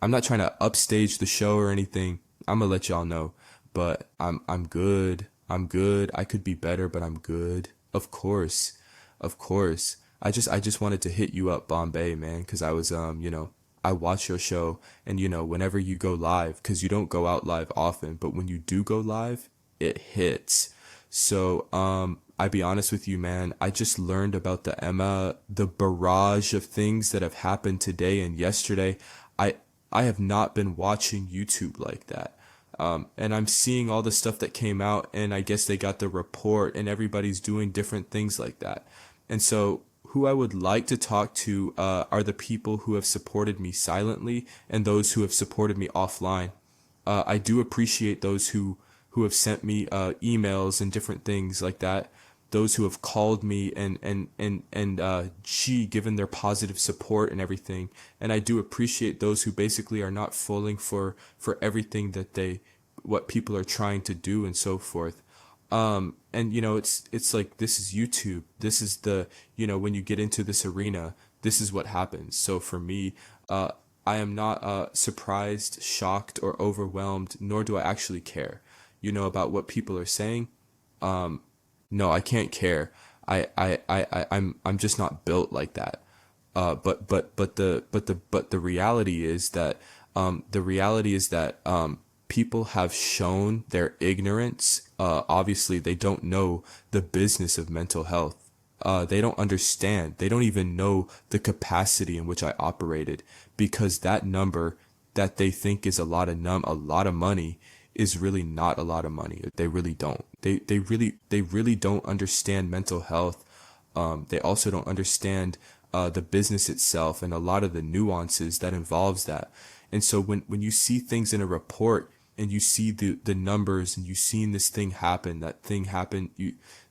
I'm not trying to upstage the show or anything. I'm gonna let y'all know, but I'm good. I'm good. I could be better, but I'm good. Of course, of course. I just wanted to hit you up, Bombay, man, because I was I watch your show, and whenever you go live, because you don't go out live often, but when you do go live, it hits. So, I be honest with you, man. I just learned about the barrage of things that have happened today and yesterday. I I have not been watching YouTube like that. And I'm seeing all the stuff that came out, and I guess they got the report, and everybody's doing different things like that. And so, who I would like to talk to are the people who have supported me silently and those who have supported me offline. I do appreciate those who have sent me emails and different things like that. Those who have called me and given their positive support and everything. And I do appreciate those who basically are not falling for everything that what people are trying to do and so forth. And it's like, this is YouTube. This is when you get into this arena, this is what happens. So for me, I am not surprised, shocked, or overwhelmed, nor do I actually care, about what people are saying. No, I can't care. I'm just not built like that. But the reality is that people have shown their ignorance. Obviously, they don't know the business of mental health. They don't understand. They don't even know the capacity in which I operated, because that number that they think is a lot of money is really not a lot of money. They really don't. They really don't understand mental health. They also don't understand the business itself and a lot of the nuances that involves that. And so when you see things in a report, and you see the numbers, and you've seen this thing happen, that thing happen,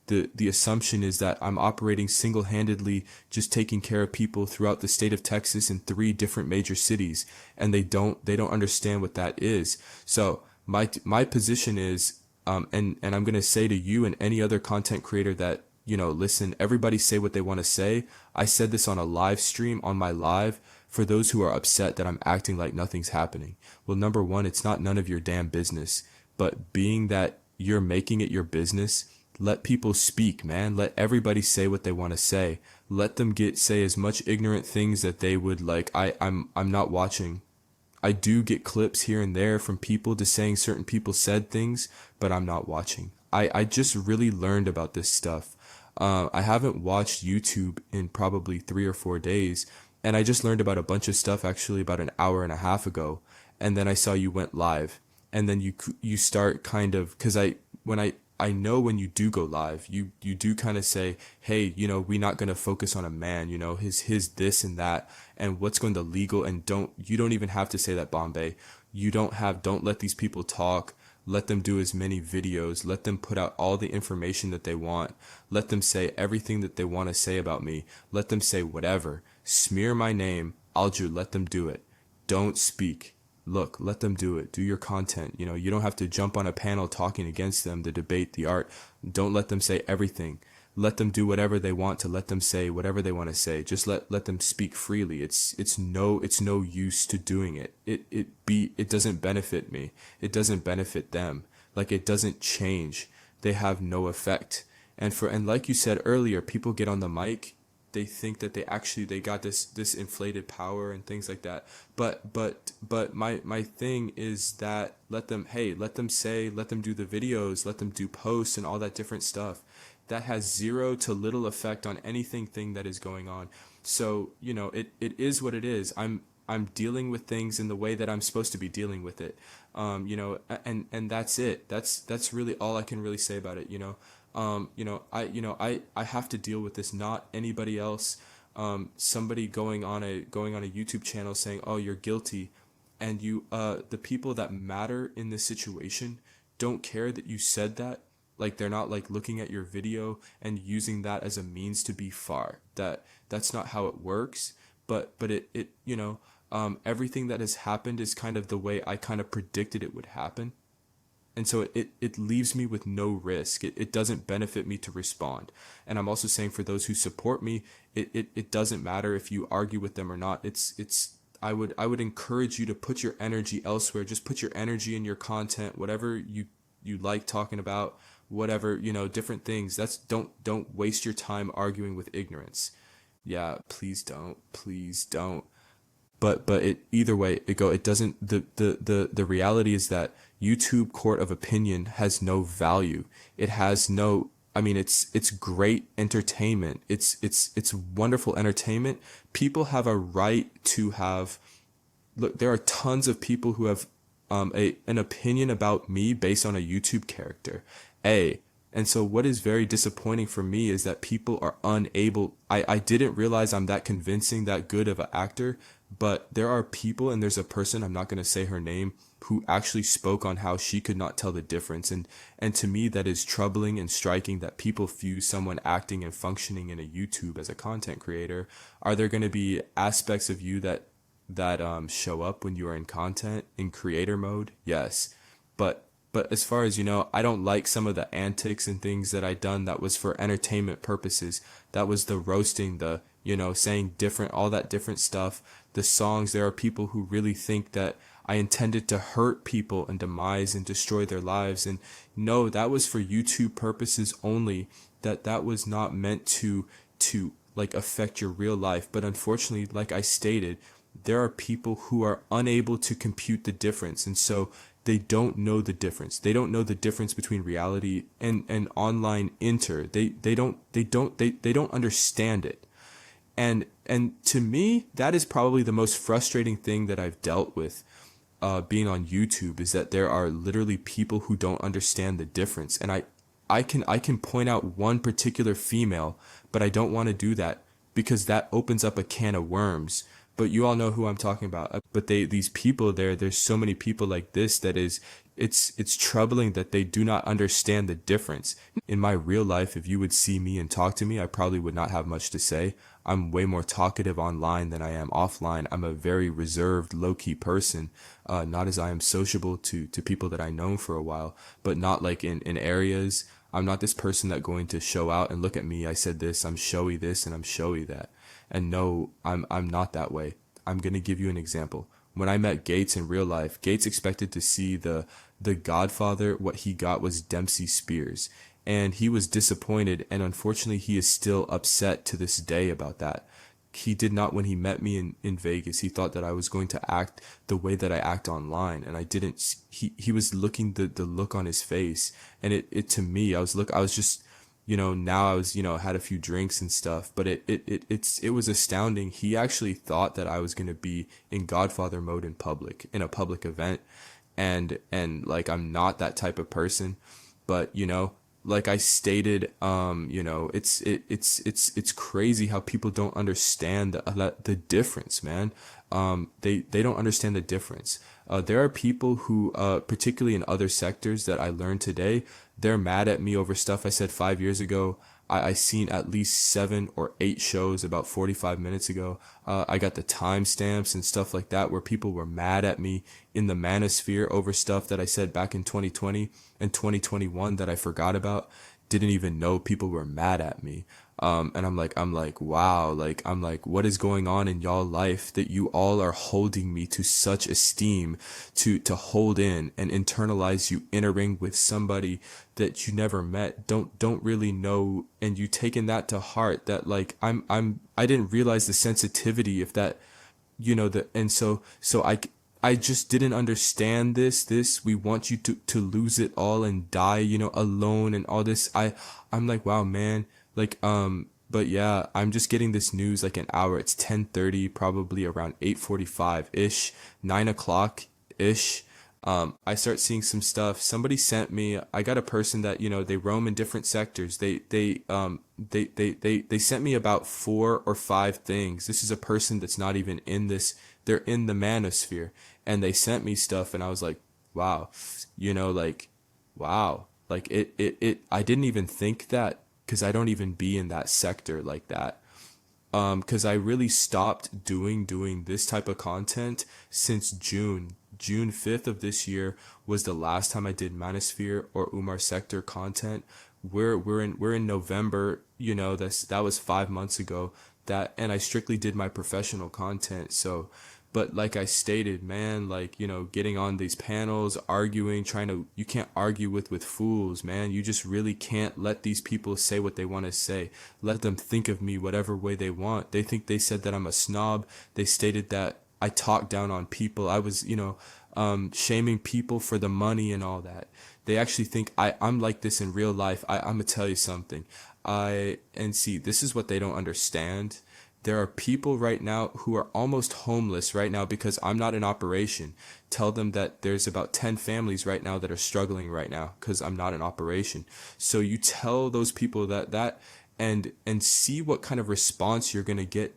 the assumption is that I'm operating single-handedly, just taking care of people throughout the state of Texas in 3 different major cities, and they don't understand what that is. So my position is, and I'm gonna say to you and any other content creator that, listen, everybody say what they want to say. I said this on a live stream on my live, for those who are upset that I'm acting like nothing's happening. Well, number one, it's not none of your damn business. But being that you're making it your business, let people speak, man. Let everybody say what they want to say. Let them say as much ignorant things that they would like. I'm not watching. I do get clips here and there from people just saying certain people said things, but I'm not watching. I just really learned about this stuff. I haven't watched YouTube in probably 3 or 4 days, and I just learned about a bunch of stuff actually about an hour and a half ago. And then I saw you went live, and then you start kind of, because I know when you do go live, you do kind of say, hey, we're not going to focus on a man, his this and that, and what's going to legal, and you don't even have to say that, Bombay. Don't let these people talk. Let them do as many videos. Let them put out all the information that they want. Let them say everything that they want to say about me. Let them say whatever. Smear my name. Let them do it. Don't speak. Look, let them do it. Do your content. You don't have to jump on a panel talking against them to debate the art. Don't let them say everything. Let them do whatever they want to let them say whatever they want to say. Just let them speak freely. It's no use to doing it. It doesn't benefit me. It doesn't benefit them. Like, it doesn't change. They have no effect. And like you said earlier, people get on the mic, they think that they got this inflated power and things like that. But my thing is that let them do the videos, let them do posts and all that different stuff. That has zero to little effect on anything that is going on. So, it is what it is. I'm dealing with things in the way that I'm supposed to be dealing with it. And that's it. That's really all I can really say about it. I have to deal with this, not anybody else. Somebody going on a YouTube channel saying, "Oh, you're guilty," and the people that matter in this situation don't care that you said that. Like, they're not like looking at your video and using that as a means to be far. That's not how it works. But everything that has happened is kind of the way I kind of predicted it would happen. And so it leaves me with no risk. It doesn't benefit me to respond. And I'm also saying, for those who support me, it doesn't matter if you argue with them or not. I would encourage you to put your energy elsewhere. Just put your energy in your content, whatever you like talking about, whatever, different things. That's don't waste your time arguing with ignorance. Yeah, please don't. Please don't. But it either way it doesn't, the reality is that YouTube court of opinion has no value. It has no, I mean, it's great entertainment. It's wonderful entertainment. People have a right to have, look, there are tons of people who have an opinion about me based on a YouTube character. A And so what is very disappointing for me is that people are unable, I didn't realize I'm that convincing, that good of an actor, but there are people, and there's a person, I'm not going to say her name, who actually spoke on how she could not tell the difference. And to me, that is troubling and striking that people view someone acting and functioning in a YouTube as a content creator. Are there going to be aspects of you that show up when you are in content in creator mode? Yes. But as far as I don't like some of the antics and things that I done that was for entertainment purposes. That was the roasting, the saying different, all that different stuff. The songs, there are people who really think that I intended to hurt people and demise and destroy their lives. And no, that was for YouTube purposes only. That was not meant to like affect your real life. But unfortunately, like I stated, there are people who are unable to compute the difference. And so they don't know the difference. They don't know the difference between reality and online They don't understand it. And to me, that is probably the most frustrating thing that I've dealt with being on YouTube, is that there are literally people who don't understand the difference. And I can point out one particular female, but I don't want to do that because that opens up a can of worms. But you all know who I'm talking about. But these people there's so many people like this that it's troubling that they do not understand the difference. In my real life, if you would see me and talk to me, I probably would not have much to say. I'm way more talkative online than I am offline. I'm a very reserved, low-key person, not as I am sociable to people that I know for a while, but not like in areas. I'm not this person that going to show out and look at me. I said this, I'm showy this, and I'm showy that. And no, I'm not that way. I'm going to give you an example. When I met Gates in real life, Gates expected to see the Godfather. What he got was Dempsey Spears. And he was disappointed, and unfortunately he is still upset to this day about that. He did not, when he met me in Vegas, he thought that I was going to act the way that I act online, and I didn't. He was looking the look on his face, and it to me, I was just, now I was, had a few drinks and stuff, but it was astounding. He actually thought that I was going to be in Godfather mode in a public event. And like, I'm not that type of person, but like I stated, it's crazy how people don't understand the difference, man. They don't understand the difference. There are people who, particularly in other sectors that I learned today, they're mad at me over stuff I said 5 years ago. I seen at least 7 or 8 shows about 45 minutes ago. I got the timestamps and stuff like that where people were mad at me in the manosphere over stuff that I said back in 2020 and 2021 that I forgot about. Didn't even know people were mad at me. And I'm like, wow, I'm like, what is going on in y'all life that you all are holding me to such esteem to hold in and internalize you entering with somebody that you never met, don't really know, and you taking that to heart, that like, I didn't realize the sensitivity of that, and so I just didn't understand this. We want you to lose it all and die, alone and all this. I'm like, wow, man. Like, but yeah, I'm just getting this news like an hour. It's 10:30, probably around 8:45-ish, 9 o'clock-ish. I start seeing some stuff. Somebody sent me, I got a person that, they roam in different sectors. They sent me about 4 or 5 things. This is a person that's not even in this. They're in the manosphere, and they sent me stuff, and I was like, wow, like, wow, like I didn't even think that, because I don't even be in that sector like that. Because I really stopped doing this type of content since June 5th of this year was the last time I did Manosphere or Umar sector content. We're in November, that was 5 months ago, and I strictly did my professional content. So But like I stated, man, like, getting on these panels, arguing, you can't argue with fools, man. You just really can't let these people say what they want to say. Let them think of me whatever way they want. They think they said that I'm a snob. They stated that I talk down on people. I was, shaming people for the money and all that. They actually think I'm like this in real life. I'm gonna tell you something. And see, this is what they don't understand. There are people right now who are almost homeless right now because I'm not in operation. Tell them that there's about 10 families right now that are struggling right now because I'm not in operation. So you tell those people and see what kind of response you're going to get.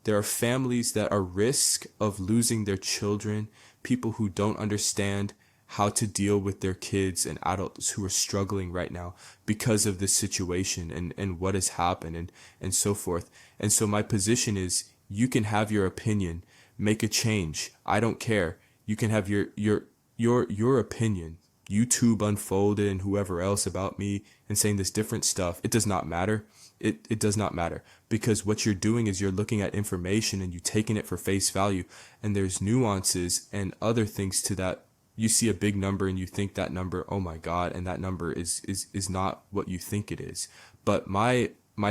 There are families that are risk of losing their children, people who don't understand how to deal with their kids and adults who are struggling right now because of this situation and what has happened and so forth. And so my position is you can have your opinion, make a change. I don't care. You can have your opinion. YouTube Unfolded and whoever else about me and saying this different stuff. It does not matter. It does not matter because what you're doing is you're looking at information and you taking it for face value, and there's nuances and other things to that. You see a big number and you think that number, oh my God, and that number is not what you think it is. But my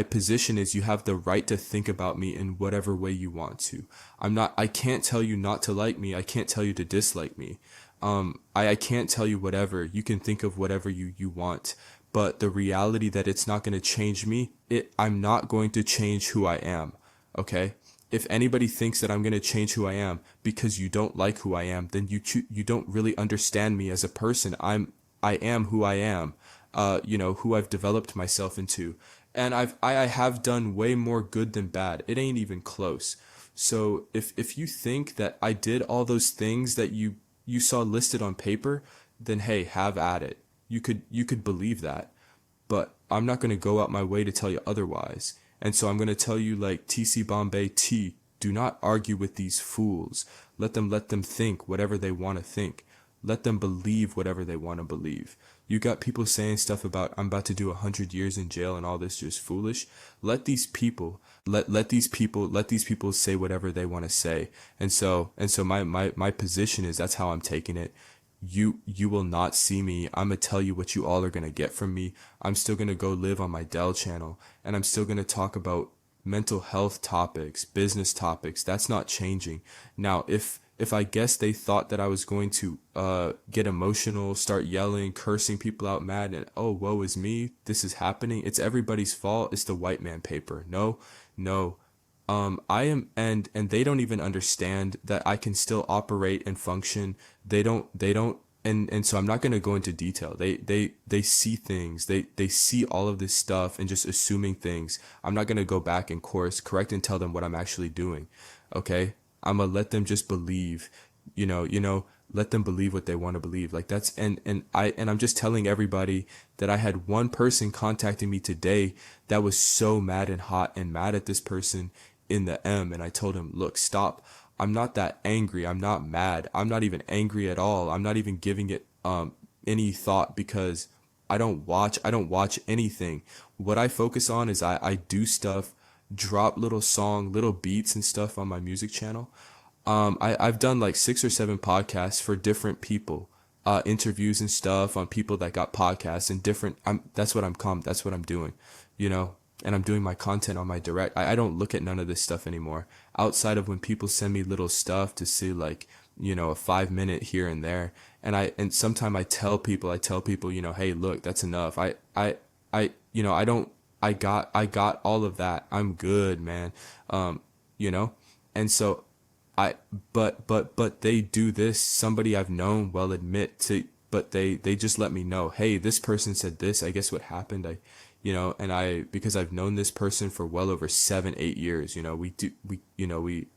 position is you have the right to think about me in whatever way you want to. I can't tell you not to like me. I can't tell you to dislike me. I can't tell you whatever. You can think of whatever you want. But the reality that it's not going to change me, I'm not going to change who I am. Okay? If anybody thinks that I'm going to change who I am because you don't like who I am, then you don't really understand me as a person. I am who I am, who I've developed myself into. And I have done way more good than bad. It ain't even close. So if you think that I did all those things that you saw listed on paper, then hey, have at it. You could believe that. But I'm not going to go out my way to tell you otherwise. And so I'm going to tell you, like TC Bombay T, do not argue with these fools. Let them think whatever they want to think. Let them believe whatever they want to believe. You got people saying stuff about I'm about to do 100 years in jail and all this just foolish. Let these people say whatever they want to say. And so my position is that's how I'm taking it. You will not see me. I'm going to tell you what you all are going to get from me. I'm still going to go live on my Dell channel, and I'm still going to talk about mental health topics, business topics. That's not changing. Now, if I guess they thought that I was going to get emotional, start yelling, cursing people out mad, and oh, woe is me, this is happening. It's everybody's fault. It's the white man paper. No. I am, and they don't even understand that I can still operate and function. They don't, and so I'm not going to go into detail. They see things, they see all of this stuff and just assuming things. I'm not going to go back and correct and tell them what I'm actually doing. Okay. I'm going to let them just believe, let them believe what they want to believe. Like that's, and I'm just telling everybody that I had one person contacting me today that was so mad and hot and mad at this person in the M. And I told him, look, stop. I'm not that angry. I'm not mad. I'm not even angry at all. I'm not even giving it, any thought because I don't watch anything. What I focus on is I do stuff, drop little beats and stuff on my music channel. I've done like 6 or 7 podcasts for different people, interviews and stuff on people that got podcasts and that's what I'm doing, and I'm doing my content on my direct. I don't look at none of this stuff anymore outside of when people send me little stuff to see like, a 5-minute here and there. And sometimes I tell people, hey, look, that's enough. I got all of that. I'm good, man. And so but they do this. Somebody I've known will admit to, but they just let me know, hey, this person said this. I guess what happened, because I've known this person for well over 7-8 years,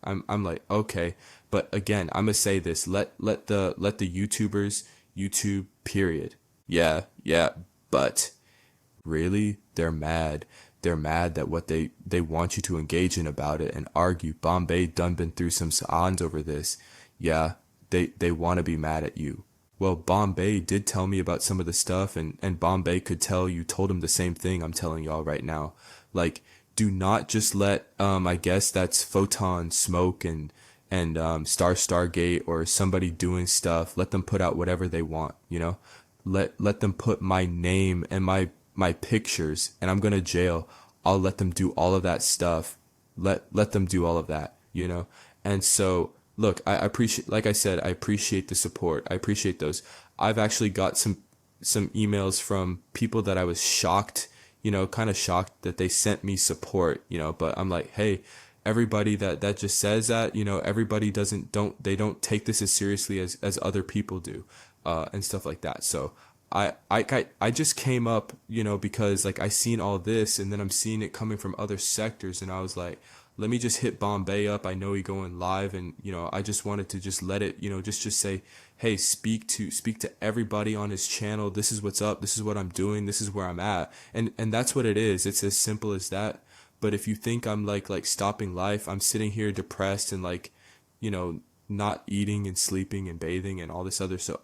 I'm like, okay. But again, I'm gonna say this, let the YouTubers YouTube period. Yeah. But really, they're mad. They're mad that what they want you to engage in about it and argue. Bombay done been through some saans over this. Yeah, they want to be mad at you. Well, Bombay did tell me about some of the stuff, and Bombay could tell you told him the same thing I'm telling y'all right now. Like, do not just let, I guess that's Photon smoke and and Stargate or somebody doing stuff, let them put out whatever they want, let them put my name and my pictures, and I'm going to jail. I'll let them do all of that stuff. Let them do all of that. And so look, I appreciate, like I said, I appreciate the support. I appreciate those. I've actually got some emails from people that I was shocked, kind of shocked that they sent me support, but I'm like, hey, everybody that just says that, everybody don't take this as seriously as other people do, and stuff like that. So I just came up, because like I seen all this, and then I'm seeing it coming from other sectors, and I was like, let me just hit Bombay up. I know he going live, and I just wanted to just let it, just say, hey, speak to everybody on his channel. This is what's up. This is what I'm doing. This is where I'm at, and that's what it is. It's as simple as that. But if you think I'm like stopping life, I'm sitting here depressed and like, not eating and sleeping and bathing and all this other stuff,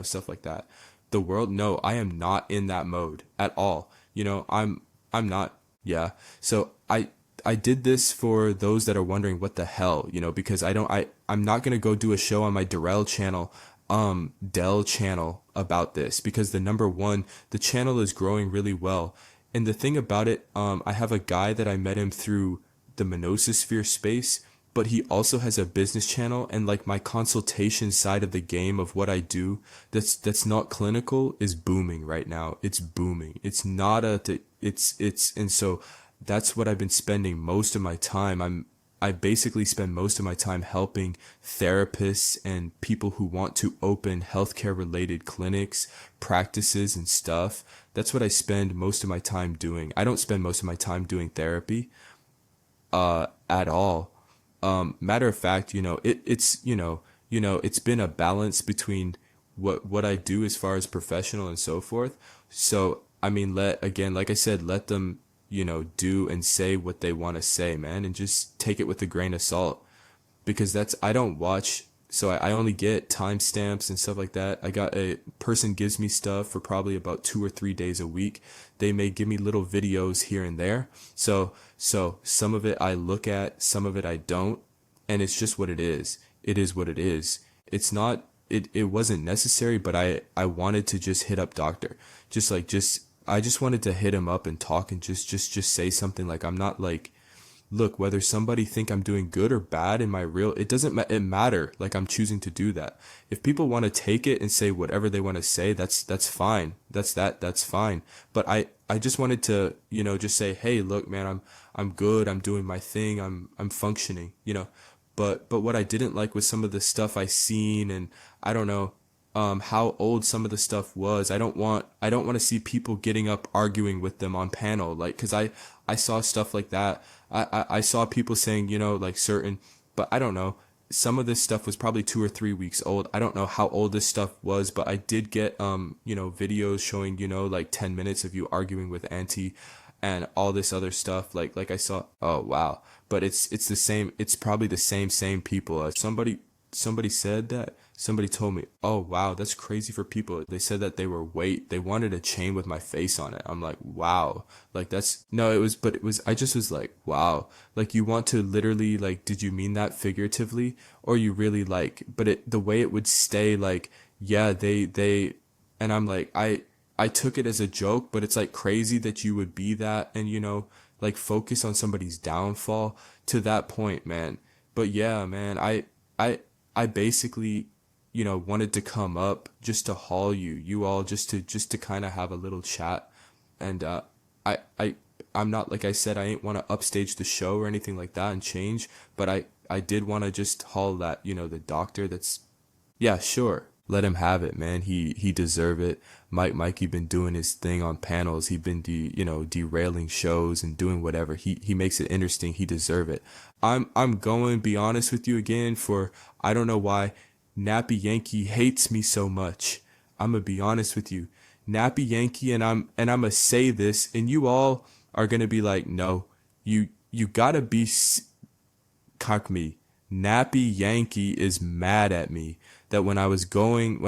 stuff like that. The world, no, I am not in that mode at all. I'm not. Yeah. So I did this for those that are wondering what the hell, because I'm not going to go do a show on my Derell channel, Dell channel about this, because the channel is growing really well. And the thing about it, I have a guy that I met him through the Monosphere space, but he also has a business channel, and like my consultation side of the game of what I do that's not clinical is booming right now. It's booming. It's not and so that's what I've been spending most of my time. I basically spend most of my time helping therapists and people who want to open healthcare related clinics, practices and stuff. That's what I spend most of my time doing. I don't spend most of my time doing therapy at all. Matter of fact, it's been a balance between what I do as far as professional and so forth. So, I mean, like I said, let them, do and say what they want to say, man, and just take it with a grain of salt, because I don't watch. So I only get timestamps and stuff like that. I got a person gives me stuff for probably about 2 or 3 days a week. They may give me little videos here and there. So some of it I look at, some of it I don't. And it's just what it is. It is what it is. It's not, it wasn't necessary, but I wanted to just hit up doctor. I just wanted to hit him up and talk and just say something. Like, I'm not like, look, whether somebody think I'm doing good or bad in my real, it doesn't matter. Like, I'm choosing to do that. If people want to take it and say whatever they want to say, that's fine. That's fine. But I just wanted to, just say, hey, look, man, I'm good. I'm doing my thing. I'm functioning, but what I didn't like was some of the stuff I seen, and I don't know, how old some of the stuff was. I don't want to see people getting up arguing with them on panel, like, cause I saw stuff like that. I saw people saying, like certain, but I don't know. Some of this stuff was probably 2 or 3 weeks old. I don't know how old this stuff was, but I did get, videos showing, like 10 minutes of you arguing with auntie and all this other stuff. Like I saw, oh, wow. But it's the same. It's probably the same people. Somebody said that. Somebody told me, oh, wow, that's crazy for people. They said that they wanted a chain with my face on it. I'm like, wow. Like, I just was like, wow. Like, you want to literally, like, did you mean that figuratively? Or you really like, but the way it would stay, like, yeah, they, and I'm like, I took it as a joke, but it's like crazy that you would be that and, like, focus on somebody's downfall to that point, man. But yeah, man, I basically, wanted to come up just to haul you all just to kind of have a little chat. And, I'm not, like I said, I ain't want to upstage the show or anything like that and change, but I did want to just haul that, the doctor that's, yeah, sure. Let him have it, man. He deserve it. Mikey been doing his thing on panels. He been derailing shows and doing whatever. He makes it interesting. He deserve it. I'm going to be honest with you again, for I don't know why Nappy Yankee hates me so much. I'm gonna be honest with you. Nappy Yankee, and I'm gonna say this, and you all are gonna be like, no, you gotta be cock me. Nappy Yankee is mad at me that when I was going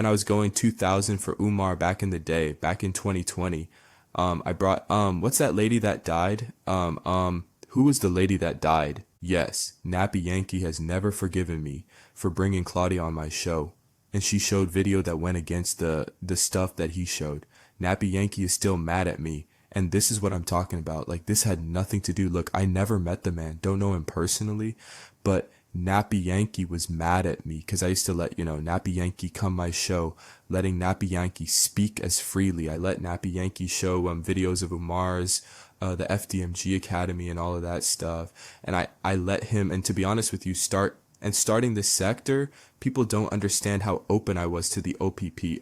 2000 for Umar back in the day, back in 2020, I brought what's that lady that died? Who was the lady that died? Yes, Nappy Yankee has never forgiven me for bringing Claudia on my show, and she showed video that went against the stuff that he showed. Nappy Yankee is still mad at me, and this is what I'm talking about. Like, this had nothing to do. Look, I never met the man, don't know him personally, but Nappy Yankee was mad at me because I used to let, Nappy Yankee come my show, letting Nappy Yankee speak as freely. I let Nappy Yankee show videos of Umar's, the FDMG Academy and all of that stuff. And I let him, and to be honest with you, starting this sector, people don't understand how open I was to the OPP.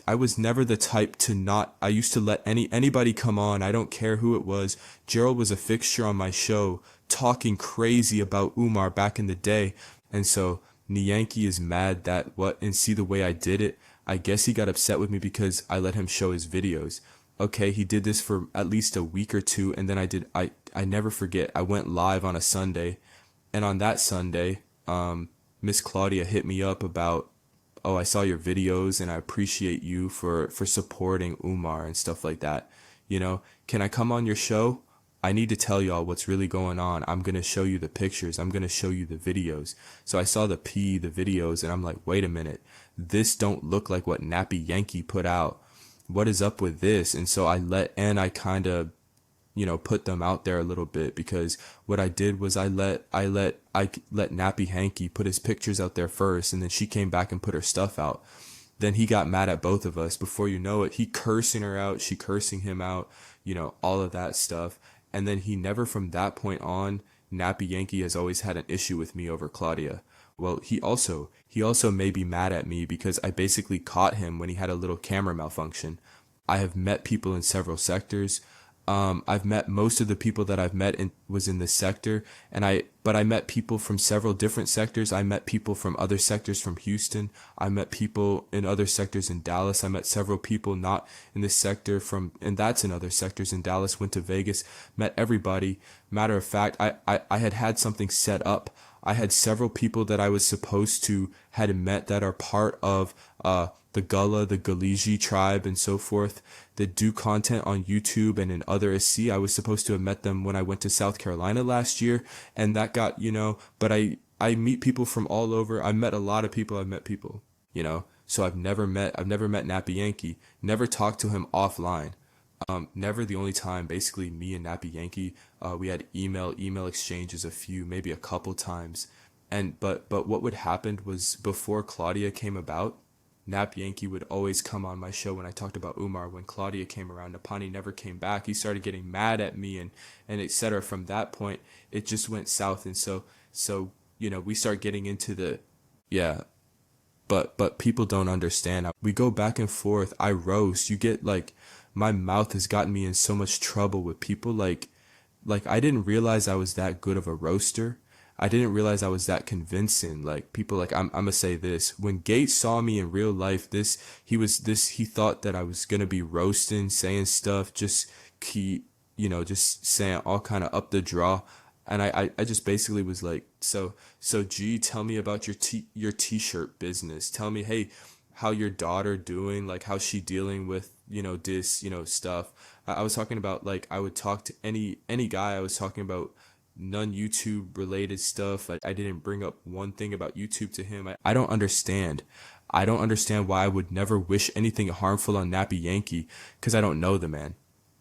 I was never the type to not. I used to let anybody come on. I don't care who it was. Gerald was a fixture on my show, talking crazy about Umar back in the day, and so Yankee is mad that and see the way I did it. I guess he got upset with me because I let him show his videos. Okay, he did this for at least a week or two, and then I never forget. I went live on a Sunday, and on that Sunday, Miss Claudia hit me up about, oh, I saw your videos and I appreciate you for supporting Umar and stuff like that. Can I come on your show? I need to tell y'all what's really going on. I'm going to show you the pictures. I'm going to show you the videos. So I saw the videos, and I'm like, wait a minute. This don't look like what Nappy Yankee put out. What is up with this? And so I kind of, put them out there a little bit, because what I did was I let Nappy Yankee put his pictures out there first, and then she came back and put her stuff out. Then he got mad at both of us. Before you know it, he cursing her out, she cursing him out, all of that stuff. And then he never, from that point on, Nappy Yankee has always had an issue with me over Claudia. Well, he also may be mad at me because I basically caught him when he had a little camera malfunction. I have met people in several sectors. I've met most of the people that I've met was in this sector, but I met people from several different sectors. I met people from other sectors from Houston. I met people in other sectors in Dallas. I met several people not in this sector and that's in other sectors in Dallas. Went to Vegas, met everybody. Matter of fact, I had something set up. I had several people that I was supposed to had met that are part of the Gullah, the Galiji tribe, and so forth, that do content on YouTube and in other SC. I was supposed to have met them when I went to South Carolina last year, and that got, but I meet people from all over. I met a lot of people. I've met people, so I've never met Nappy Yankee, never talked to him offline. Never. The only time, basically, me and Nappy Yankee, we had email exchanges maybe a couple times. But what would happen was, before Claudia came about, Nappy Yankee would always come on my show when I talked about Umar. When Claudia came around, Napani never came back. He started getting mad at me and etc. From that point, it just went south. And so we start getting into yeah. But people don't understand. We go back and forth. I roast. You get my mouth has gotten me in so much trouble with people. Like I didn't realize I was that good of a roaster. I didn't realize I was that convincing. Like, people, I'm gonna say this. When Gates saw me in real life, he thought that I was gonna be roasting, saying stuff, just saying all kind of up the draw. And I just basically was like, so G, tell me about your t-shirt business. Tell me, hey, how your daughter doing? Like, how's she dealing with, this, stuff. I was talking about, I would talk to any guy. I was talking about non-YouTube related stuff. I didn't bring up one thing about YouTube to him. I don't understand. I don't understand why I would never wish anything harmful on Nappy Yankee, because I don't know the man.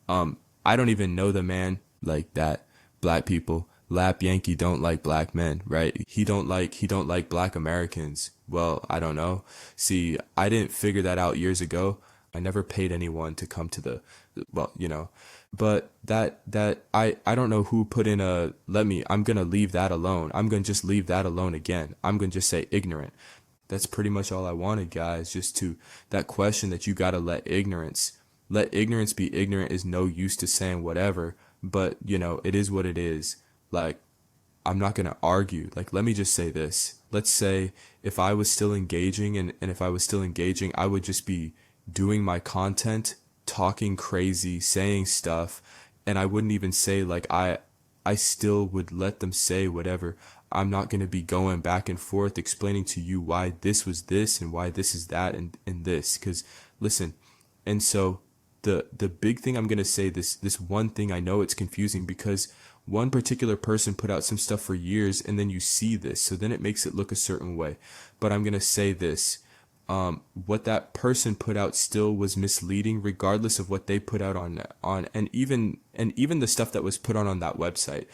I don't even know the man like that. Black people, Lap Yankee don't like black men, right? He don't like black Americans. Well, I don't know. See, I didn't figure that out years ago. I never paid anyone to come to but I don't know who put in I'm going to leave that alone. I'm going to just leave that alone again. I'm going to just say ignorant. That's pretty much all I wanted, guys. Just to that question that you got to let ignorance be ignorant is no use to saying whatever, but it is what it is. I'm not going to argue. Let me just say this. Let's say if I was still engaging and if I was still engaging, I would just be doing my content, talking crazy, saying stuff, and I wouldn't even say I still would let them say whatever. I'm not going to be going back and forth explaining to you why this was this and why this is that and this, because listen. And so the big thing I'm going to say, this one thing, I know it's confusing, because one particular person put out some stuff for years, and then you see this, so then it makes it look a certain way. But I'm going to say this, what that person put out still was misleading, regardless of what they put out on and even the stuff that was put on that website.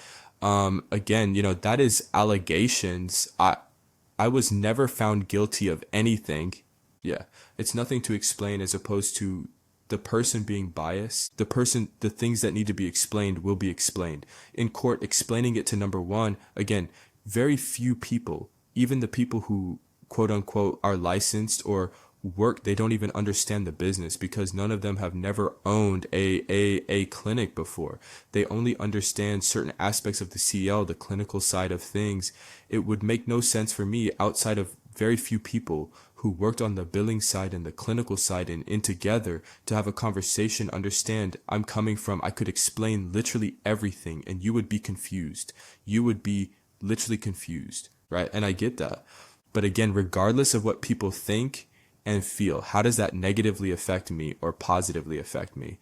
Again, that is allegations. I was never found guilty of anything. Yeah, it's nothing to explain, as opposed to the person being biased. The things that need to be explained will be explained in court. Explaining it to, number one, again, very few people, even the people who quote unquote are licensed or work, they don't even understand the business, because none of them have never owned a clinic before. They only understand certain aspects of the CL, the clinical side of things. It would make no sense for me, outside of very few people who worked on the billing side and the clinical side and in together, to have a conversation, understand I could explain literally everything and you would be confused. You would be literally confused, right? And I get that. But again, regardless of what people think and feel, how does that negatively affect me or positively affect me?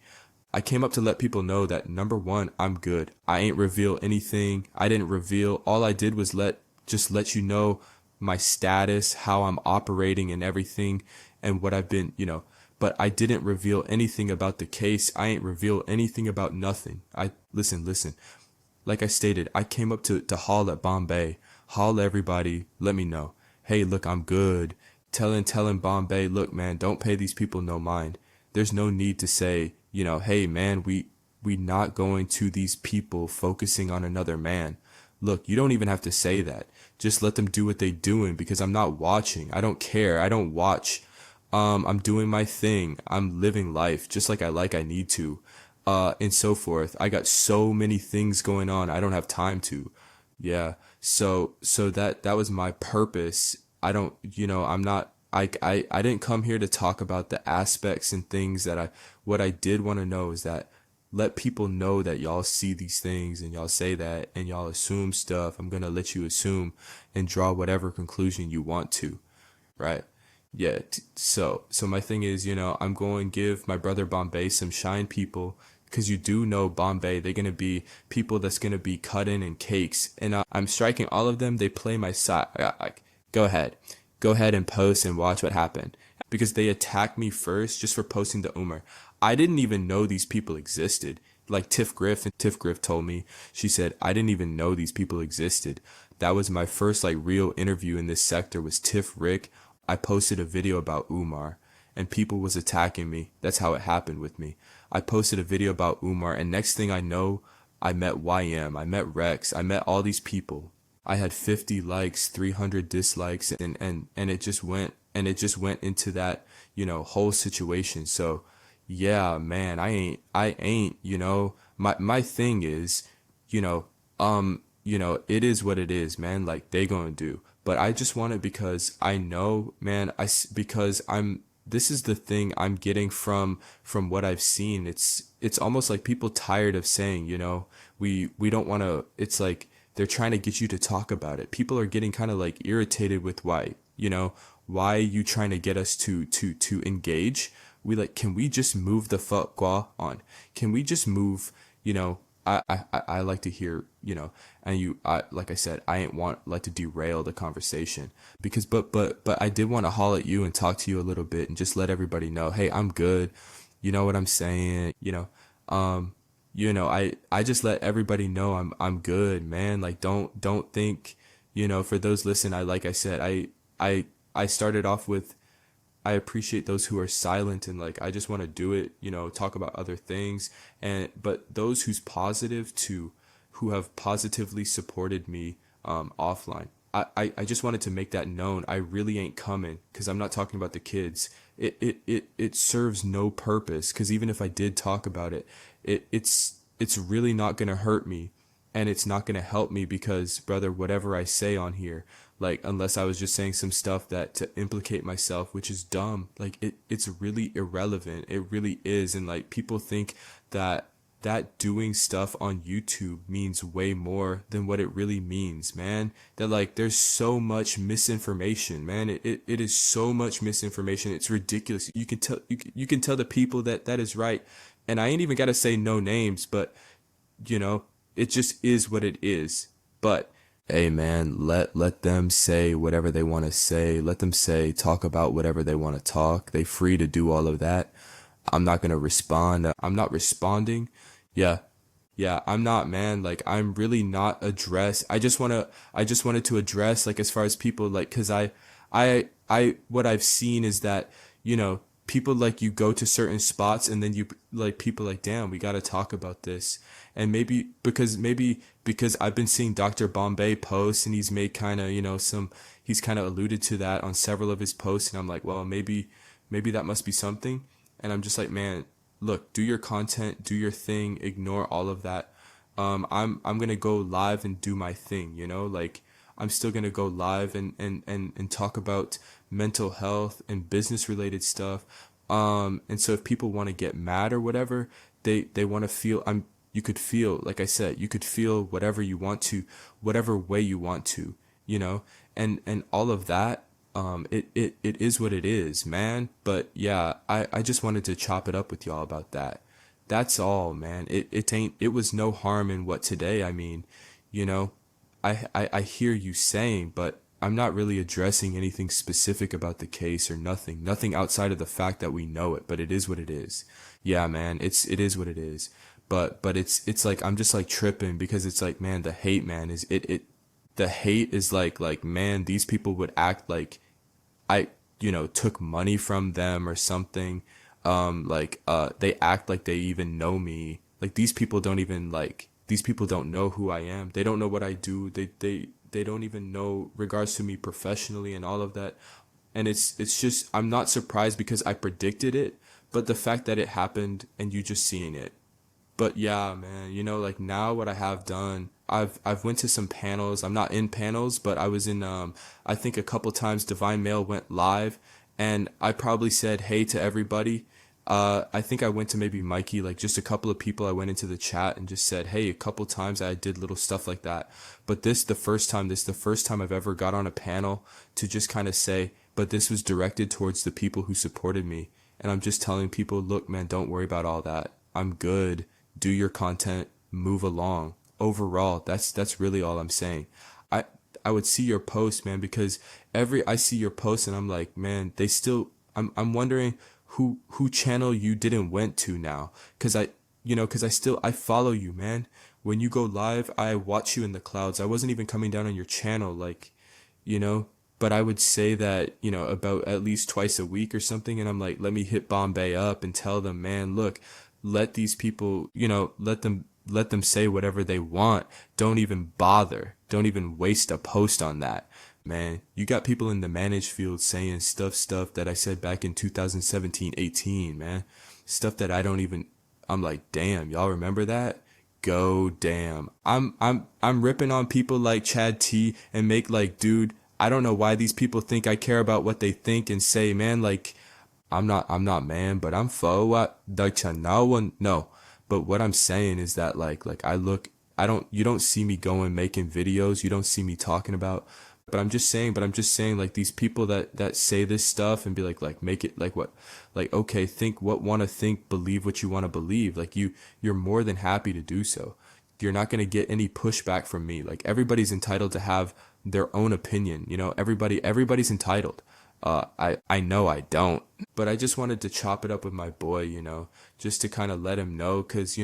I came up to let people know that, number one, I'm good. I ain't reveal anything. I didn't reveal. All I did was just let you know my status, how I'm operating and everything, and what I've been, but I didn't reveal anything about the case. I ain't reveal anything about nothing. Listen. Like I stated, I came up to haul at Bombay, haul everybody, let me know. Hey, look, I'm good. Telling Bombay, look, man, don't pay these people no mind. There's no need to say, hey, man, we not going to these people focusing on another man. Look, you don't even have to say that. Just let them do what they doing, because I'm not watching. I don't care. I don't watch. I'm doing my thing. I'm living life just like I need to, and so forth. I got so many things going on. I don't have time to. Yeah. So that was my purpose. I don't, I'm not, I didn't come here to talk about the aspects and things that what I did want to know is that, let people know that y'all see these things and y'all say that and y'all assume stuff. I'm going to let you assume and draw whatever conclusion you want to, right? Yeah. So my thing is, I'm going to give my brother Bombay some shine, people, because you do know Bombay, they're going to be people that's going to be cutting and cakes, and I'm striking all of them. They play my side. Go ahead and post and watch what happened, because they attacked me first just for posting the Umar. I didn't even know these people existed. Like Tiff Griff told me, she said, I didn't even know these people existed. That was my first real interview in this sector, was Tiff Rick. I posted a video about Umar and people was attacking me. That's how it happened with me. I posted a video about Umar, and next thing I know, I met YM, I met Rex, I met all these people. I had 50 likes, 300 dislikes, and it just went into that, whole situation. So yeah, man, I ain't, my thing is, it is what it is, man. Like, they gonna do, but I just want it because I know, man, this is the thing I'm getting from what I've seen. It's almost like people tired of saying, we don't want to, it's like they're trying to get you to talk about it. People are getting kind of irritated with why are you trying to get us to engage? Can we just move the fuck on? Can we just move, I like to hear, and like I said, I ain't want to derail the conversation, because, but I did want to haul at you and talk to you a little bit and just let everybody know, hey, I'm good. You know what I'm saying? I just let everybody know I'm good, man. Don't think, for those like I said, I started off with, I appreciate those who are silent and I just want to do it, talk about other things. But those who have positively supported me offline, I just wanted to make that known. I really ain't coming, because I'm not talking about the kids. It serves no purpose, because even if I did talk about it, it's really not going to hurt me, and it's not going to help me, because, brother, whatever I say on here, unless I was just saying some stuff that to implicate myself, which is dumb, it's really irrelevant. It really is. And people think that doing stuff on YouTube means way more than what it really means, man. That there's so much misinformation, man. It is so much misinformation. It's ridiculous. You can tell the people that is right. And I ain't even got to say no names, but it just is what it is. But hey man, let them say whatever they want to say. Let them talk about whatever they want to talk. They free to do all of that. I'm not gonna respond. I'm not responding. Yeah. Yeah, I'm not, man. Like, I'm really not address. I just wanted to address, like, as far as people, like, cause what I've seen is that, you know, people like you go to certain spots and then you, like, people like, damn, we gotta talk about this. And maybe because I've been seeing Dr. Bombay posts and he's made kind of, he's kind of alluded to that on several of his posts. And I'm like, well, maybe that must be something. And I'm just like, man, look, do your content, do your thing, ignore all of that. I'm gonna go live and do my thing, like I'm still gonna go live and talk about mental health and business related stuff. And so if people want to get mad or whatever, they want to feel you could feel, like I said, you could feel whatever you want to, whatever way you want to, and all of that. It is what it is, man. But yeah, I just wanted to chop it up with y'all about that. That's all, man. It was no harm in what today. I mean, you know, I hear you saying, but I'm not really addressing anything specific about the case or nothing outside of the fact that we know it, but it is what it is. Yeah, man, it is what it is. But it's like, I'm just like tripping because it's like, man, the hate, man, the hate is like, man, these people would act like I, took money from them or something. They act like they even know me. Like, these people don't know who I am. They don't know what I do. They don't even know regards to me professionally and all of that. And it's just, I'm not surprised because I predicted it, but the fact that it happened and you just seeing it. But yeah, man, like now what I have done, I've went to some panels. I'm not in panels, but I was in, I think a couple times Divine Mail went live and I probably said hey to everybody. I think I went to maybe Mikey, like just a couple of people. I went into the chat and just said, hey, a couple times I did little stuff like that. But this the first time I've ever got on a panel to just kind of say, but this was directed towards the people who supported me. And I'm just telling people, look, man, don't worry about all that. I'm good. Do your content, move along. Overall, that's really all I'm saying. I would see your post, man, because I see your post and I'm like, man, I'm wondering who channel you didn't went to now, because I follow you, man. When you go live, I watch you in the clouds. I wasn't even coming down on your channel, like, but I would say that, about at least twice a week or something, and I'm like, let me hit Bombay up and tell them, man, look, let these people, let them say whatever they want. Don't even bother. Don't even waste a post on that. Man, you got people in the managed field saying stuff that I said back in 2017-18, man. Stuff that I'm like, damn, y'all remember that? Go damn. I'm ripping on people like Chad T and make like, dude, I don't know why these people think I care about what they think and say, man, like, I'm not, man, but I'm for what no. But what I'm saying is that like you don't see me going making videos. You don't see me talking about, but I'm just saying like these people that say this stuff and be like make it like what, like, okay, think what want to think, believe what you want to believe. Like you're more than happy to do so. You're not going to get any pushback from me. Like everybody's entitled to have their own opinion. Everybody's entitled. I know I don't, but I just wanted to chop it up with my boy, just to kind of let him know. Cause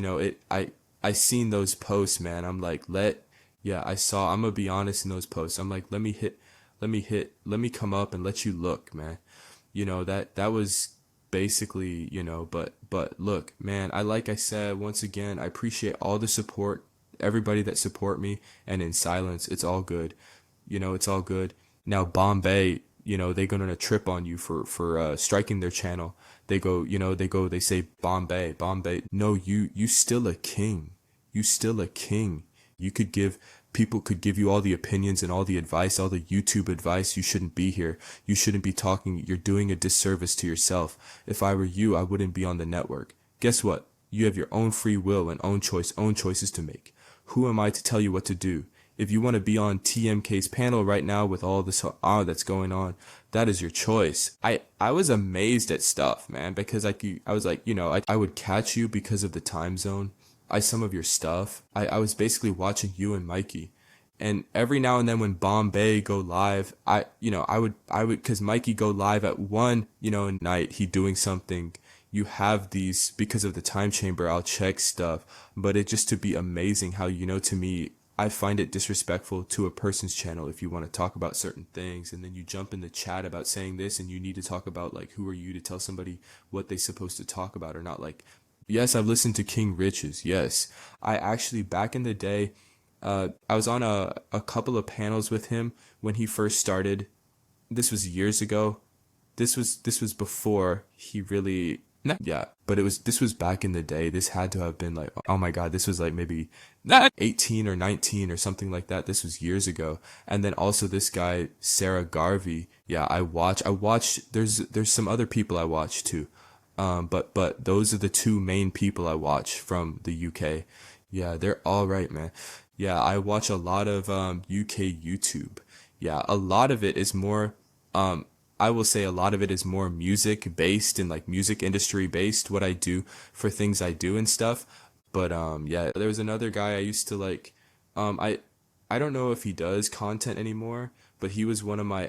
I seen those posts, man. I'm like, I'm gonna be honest in those posts. I'm like, let me come up and let you look, man. That was basically, but look, man, like I said, once again, I appreciate all the support, everybody that support me, and in silence, it's all good. It's all good. Now, Bombay, they go on a trip on you for striking their channel. They say Bombay. No, you still a king. You still a king. People could give you all the opinions and all the advice, all the YouTube advice. You shouldn't be here. You shouldn't be talking. You're doing a disservice to yourself. If I were you, I wouldn't be on the network. Guess what? You have your own free will and own choices to make. Who am I to tell you what to do? If you want to be on TMK's panel right now with all this that's going on, that is your choice. I was amazed at stuff, man, because I was like, I would catch you because of the time zone. some of your stuff. I was basically watching you and Mikey. And every now and then when Bombay go live, I would, cause Mikey go live at 1, night, he doing something. You have these, because of the time chamber, I'll check stuff, but it just to be amazing how, to me, I find it disrespectful to a person's channel if you want to talk about certain things and then you jump in the chat about saying this and you need to talk about like who are you to tell somebody what they're supposed to talk about or not. Like, yes, I've listened to King Riches. Yes, I actually back in the day, I was on a couple of panels with him when he first started. This was years ago. This was before he really, yeah, but this was back in the day. This had to have been like, oh my god, this was like maybe 18 or 19 or something like that. This was years ago. And then also this guy Sarah Garvey, yeah, I watched there's some other people I watch too. But those are the two main people I watch from the UK. Yeah, they're all right, man. Yeah, I watch a lot of UK YouTube. Yeah, a lot of it is more um I will say a lot of it is more music based and like music industry based, what I do for things I do and stuff. But yeah, there was another guy I used to like. I don't know if he does content anymore, but he was one of my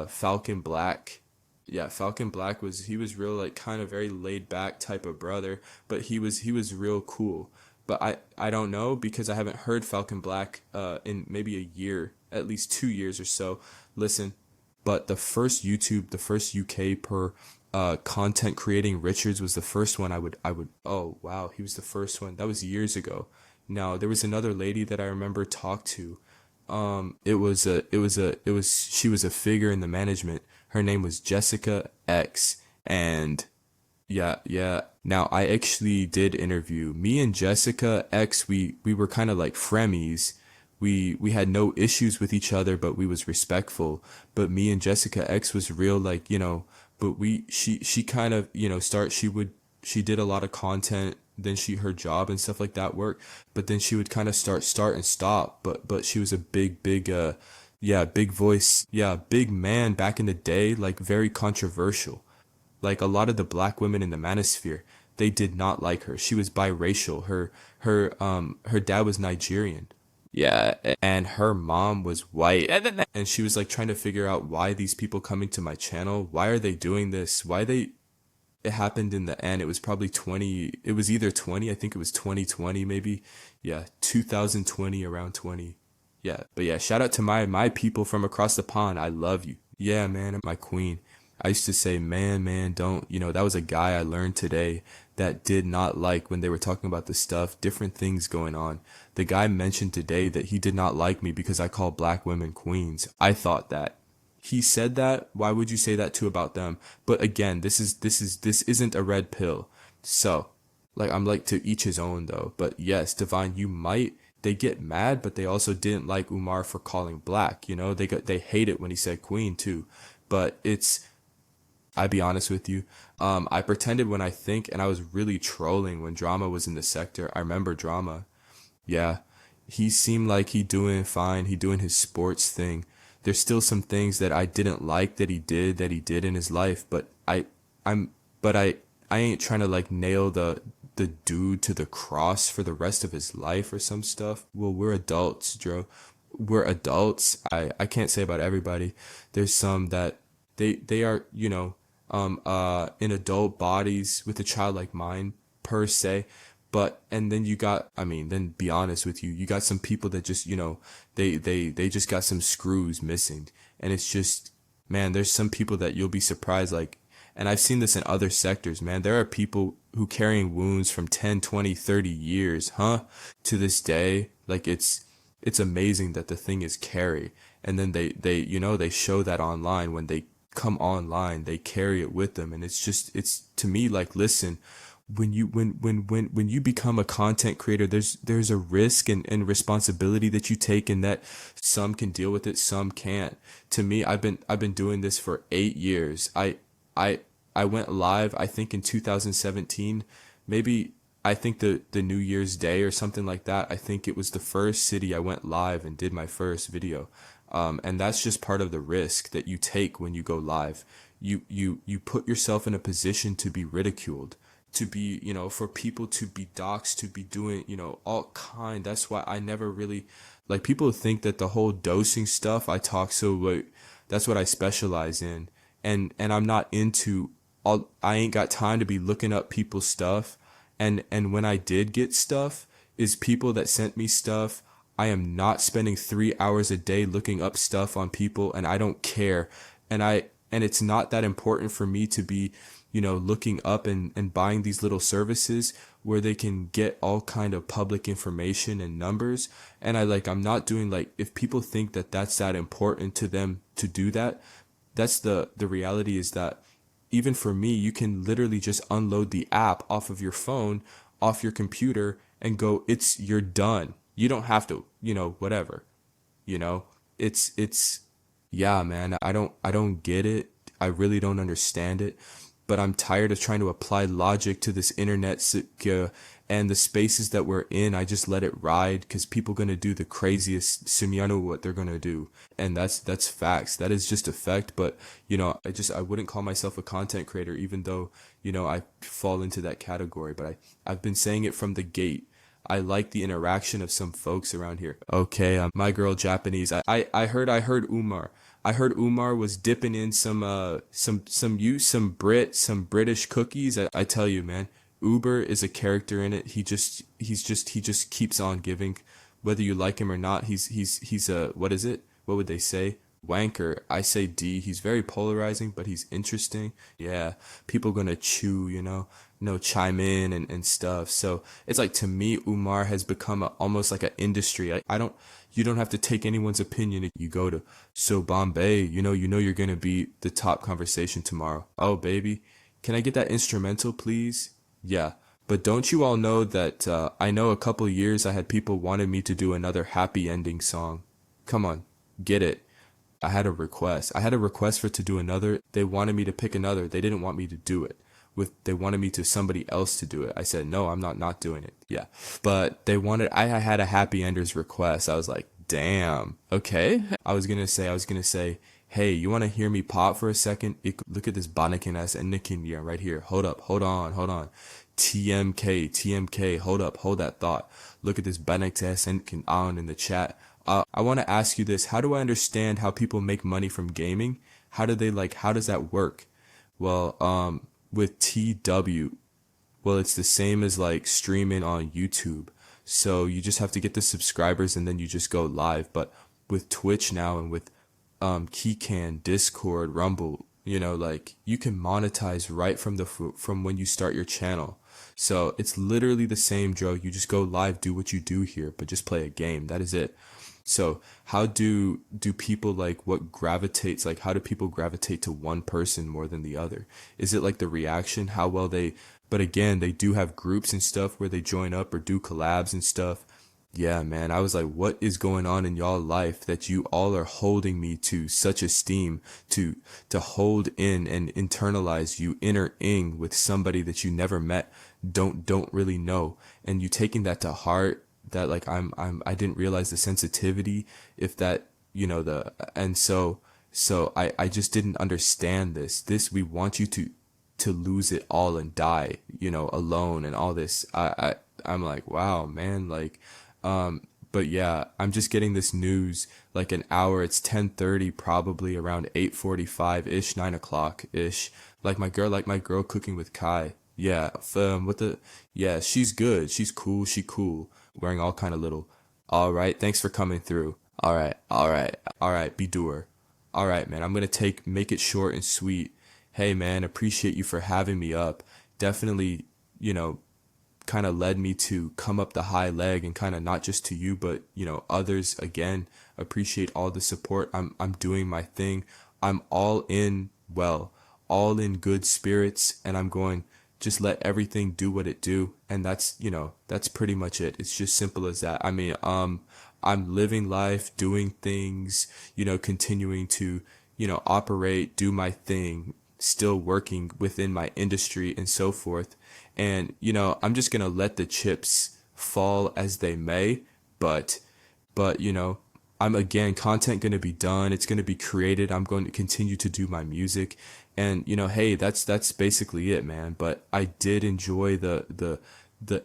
Falcon Black. Yeah, Falcon Black he was real like kind of very laid back type of brother, but he was real cool. But I don't know because I haven't heard Falcon Black in maybe a year, at least 2 years or so. Listen, but the first UK per content creating Richards was the first one I would. Oh wow, he was the first one. That was years ago. Now there was another lady that I remember talked to. She was a figure in the management. Her name was Jessica X, and yeah, yeah. Now I actually did interview me and Jessica X. We were kind of like frenemies. We had no issues with each other, but we was respectful. But me and Jessica X was real like, but she kind of, she did a lot of content, then her job and stuff like that worked, but then she would kind of start and stop. But she was a big yeah, big voice. Yeah, big man back in the day, like very controversial. Like a lot of the black women in the manosphere, they did not like her. She was biracial. Her dad was Nigerian. Yeah, and her mom was white. And she was like trying to figure out why these people coming to my channel, why are they doing this? It happened in the end. It was probably 20, it was either 20, I think it was 2020 maybe. Yeah, 2020 around 20. Yeah, but yeah, shout out to my people from across the pond. I love you. Yeah, man, my queen. I used to say, man, don't, that was a guy I learned today that did not like when they were talking about the stuff, different things going on. The guy mentioned today that he did not like me because I call black women queens. I thought that. He said that. Why would you say that too about them? But again, this isn't a red pill. So, like, I'm like to each his own though. But yes, Divine, they get mad, but they also didn't like Umar for calling black. They hate it when he said queen too. But I be honest with you. I pretended when I think, and I was really trolling when Drama was in the sector. I remember Drama. Yeah, he seemed like he doing fine. He doing his sports thing. There's still some things that I didn't like that he did in his life, but I ain't trying to like nail the dude to the cross for the rest of his life or some stuff. Well, we're adults, Dro. We're adults. I can't say about everybody. There's some that they are, in adult bodies with a child like mine per se. But and then then be honest with you, you got some people that just, they just got some screws missing. And it's just, man, there's some people that you'll be surprised, like, and I've seen this in other sectors, man. There are people who carrying wounds from 10, 20, 30 years, to this day. Like it's amazing that the thing is carry. And then they show that online. When they come online, they carry it with them. And it's to me like, listen, when you become a content creator, there's a risk and responsibility that you take, and that some can deal with it, some can't. To me, I've been doing this for 8 years. I went live, I think in 2017, maybe. I think the New Year's Day or something like that. I think it was the first city I went live and did my first video. And that's just part of the risk that you take when you go live. You put yourself in a position to be ridiculed, to be, for people to be doxxed, to be doing, all kind. That's why I never really, like, people think that the whole dosing stuff I talk so, like, that's what I specialize in. And I'm not into all, I ain't got time to be looking up people's stuff. And when I did get stuff, is people that sent me stuff. I am not spending 3 hours a day looking up stuff on people, and I don't care. And it's not that important for me to be, looking up and buying these little services where they can get all kind of public information and numbers. And I'm not doing, like, if people think that that's that important to them to do that, that's the reality is that even for me, you can literally just unload the app off of your phone, off your computer, and go, you're done. You don't have to, whatever, you know, it's, yeah, man, I don't get it. I really don't understand it, but I'm tired of trying to apply logic to this internet, and the spaces that we're in. I just let it ride because people gonna do the craziest simiano what they're gonna do, and that's facts. That is just a fact. But I wouldn't call myself a content creator, even though I fall into that category. But I've been saying it from the gate. I like the interaction of some folks around here. Okay, my girl Japanese. I heard Umar. I heard Umar was dipping in some British cookies. I tell you, man, Uber is a character in it. He just keeps on giving, whether you like him or not. He's a, what is it? What would they say? Wanker. I say D. He's very polarizing, but he's interesting. Yeah, people gonna chew, chime in and stuff. So it's like, to me, Umar has become almost like an industry. You don't have to take anyone's opinion if you go to, so Bombay, you're gonna be the top conversation tomorrow. Oh, baby, can I get that instrumental, please? Yeah. But don't you all know that I know a couple years I had people wanted me to do another happy ending song. Come on, get it. I had a request. For to do another. They wanted me to pick another. They didn't want me to do it. They wanted me to somebody else to do it. I said, no, I'm not doing it. Yeah. But I had a happy enders request. I was like, damn. Okay. I was going to say, hey, you want to hear me pop for a second? Look at this Banakin ass and Nikin right here. Hold on. TMK, hold that thought. Look at this Banakin ass and Nikin on in the chat. I want to ask you this. How do I understand how people make money from gaming? How does that work? Well, with TW, well, it's the same as like streaming on YouTube. So you just have to get the subscribers and then you just go live. But with Twitch now and with Keycan, Discord, Rumble, you can monetize right from when you start your channel. So it's literally the same, Joe. You just go live, do what you do here, but just play a game. That is it. So how do people how do people gravitate to one person more than the other? Is it like the reaction, how well but again, they do have groups and stuff where they join up or do collabs and stuff. Yeah, man, I was like, what is going on in y'all life that you all are holding me to such esteem, to hold in and internalize, you inner-ing with somebody that you never met, don't really know, and you taking that to heart, that like I didn't realize the sensitivity, if that, and so I just didn't understand this. We want you to lose it all and die, alone and all this. I'm like, wow, man, like, but yeah, I'm just getting this news like an hour. It's 10:30, probably around 8:45 ish, 9 o'clock ish. Like my girl cooking with Kai. Yeah, yeah, she's good. She's cool. She cool. Wearing all kind of little. All right, thanks for coming through. All right, be doer. All right, man. I'm gonna make it short and sweet. Hey, man, appreciate you for having me up. Definitely, kind of led me to come up the high leg, and kind of not just to you, but others. Again, appreciate all the support. I'm doing my thing. I'm all in good spirits, and I'm going, just let everything do what it do, and that's pretty much it. It's just simple as that. I mean, I'm living life, doing things, continuing to operate, do my thing, still working within my industry and so forth. And I'm just gonna let the chips fall as they may, but I'm again content going to be done. It's going to be created. I'm going to continue to do my music, and hey, that's basically it, man. But I did enjoy the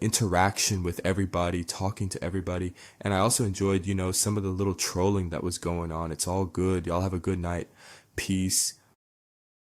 interaction with everybody, talking to everybody, and I also enjoyed some of the little trolling that was going on. It's all good. Y'all have a good night. Peace.